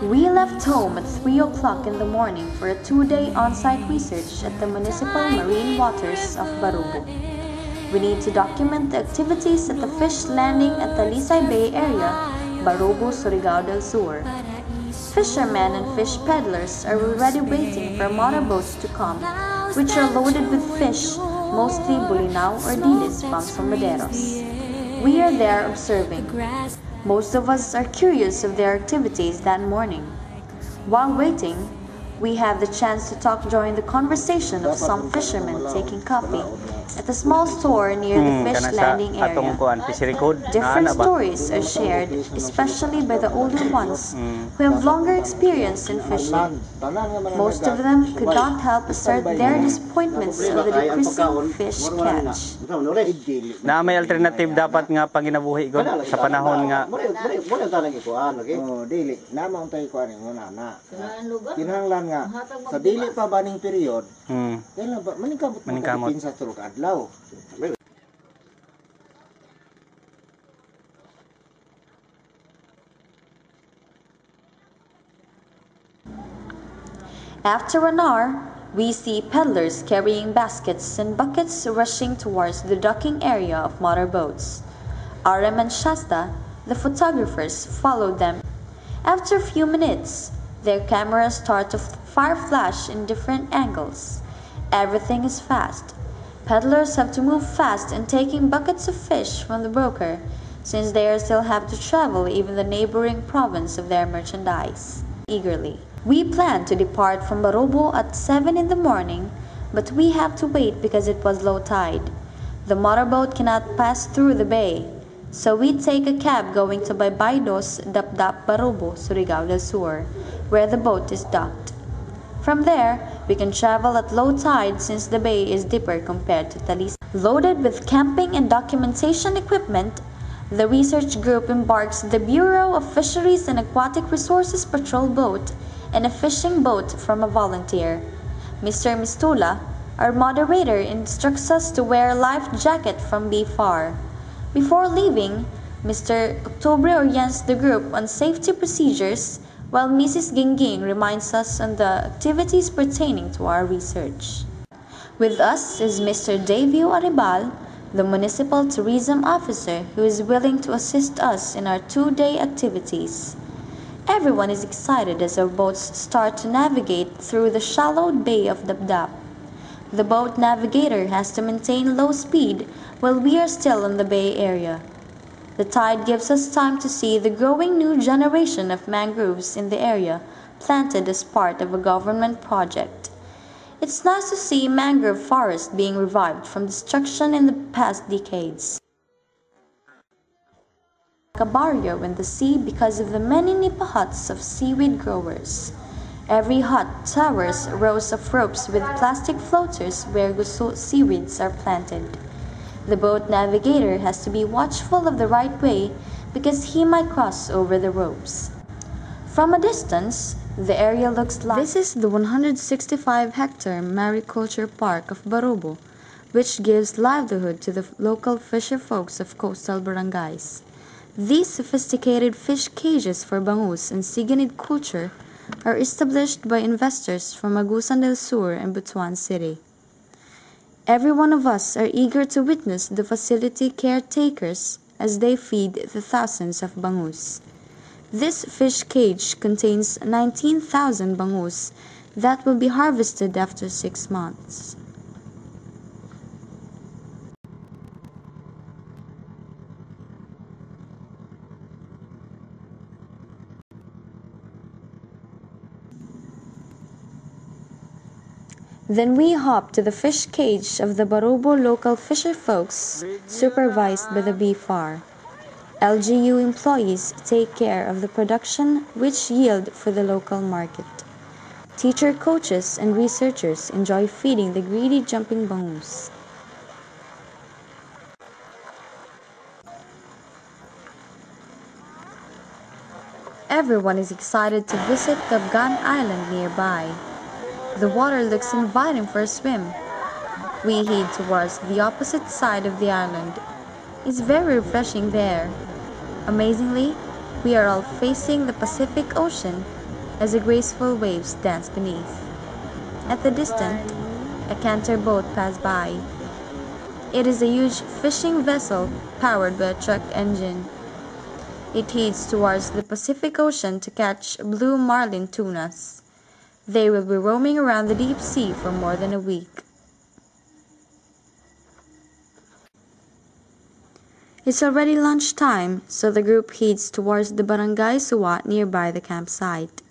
We left home at 3 o'clock in the morning for a 2-day on-site research at the municipal marine waters of Barubo. We need to document the activities at the fish landing at the Lisay Bay area, Barubo, Surigao del Sur. Fishermen and fish peddlers are already waiting for motorboats to come, which are loaded with fish, mostly bulinaw or dilis from sombreros. We are there observing. Most of us are curious of their activities that morning. While waiting, we have the chance to talk during the conversation of some fishermen taking coffee at a small store near the fish landing area. Different stories are shared, especially by the older ones who have longer experience in fishing. Most of them could not help assert their disappointments of the decreasing fish catch. Na may alternative dapat nga paginabuhi ko sa panahon nga. Oh, dili namang tay ko ani una na. Kinahanglan nga sa dili pa baning period. Kailan ba maningkamot sa turok adlaw. After an hour, we see peddlers carrying baskets and buckets rushing towards the docking area of motorboats. Aram and Shasta, the photographers, followed them. After a few minutes, their cameras start to flash in different angles. Everything is fast. Peddlers have to move fast in taking buckets of fish from the broker, since they still have to travel even the neighboring province of their merchandise. Eagerly. We plan to depart from Barubo at 7 in the morning, but we have to wait because it was low tide. The motorboat cannot pass through the bay, so we take a cab going to Baybaydos, Dapdap, Barubo, Surigao del Sur, where the boat is docked. From there, we can travel at low tide since the bay is deeper compared to Talisay. Loaded with camping and documentation equipment, the research group embarks the Bureau of Fisheries and Aquatic Resources patrol boat and a fishing boat from a volunteer. Mr. Mistula, our moderator, instructs us to wear a life jacket from BFAR. Before leaving, Mr. Octobre orients the group on safety procedures, while Mrs. Gingging reminds us on the activities pertaining to our research. With us is Mr. Davio Aribal, the Municipal Tourism Officer, who is willing to assist us in our 2-day activities. Everyone is excited as our boats start to navigate through the shallowed bay of Dapdap. The boat navigator has to maintain low speed while we are still in the bay area. The tide gives us time to see the growing new generation of mangroves in the area, planted as part of a government project. It's nice to see mangrove forest being revived from destruction in the past decades. A barrier in the sea because of the many nipa huts of seaweed growers. Every hut towers rows of ropes with plastic floaters where seaweeds are planted. The boat navigator has to be watchful of the right way because he might cross over the ropes. From a distance, the area looks like this is the 165-hectare mariculture park of Barubo, which gives livelihood to the local fisher folks of coastal barangays. These sophisticated fish cages for bangus and siganid culture are established by investors from Agusan del Sur and Butuan City. Every one of us are eager to witness the facility caretakers as they feed the thousands of bangus. This fish cage contains 19,000 bangus that will be harvested after 6 months. Then we hop to the fish cage of the Barubo local fisher folks, supervised by the BFAR. LGU employees take care of the production which yield for the local market. Teacher coaches and researchers enjoy feeding the greedy jumping bangus. Everyone is excited to visit Gabgan Island nearby. The water looks inviting for a swim. We head towards the opposite side of the island. It's very refreshing there. Amazingly, we are all facing the Pacific Ocean, as the graceful waves dance beneath. At the distance, a canter boat passed by. It is a huge fishing vessel powered by a truck engine. It heads towards the Pacific Ocean to catch blue marlin tunas. They will be roaming around the deep sea for more than a week. It's already lunchtime, so the group heads towards the barangay suwa nearby the campsite.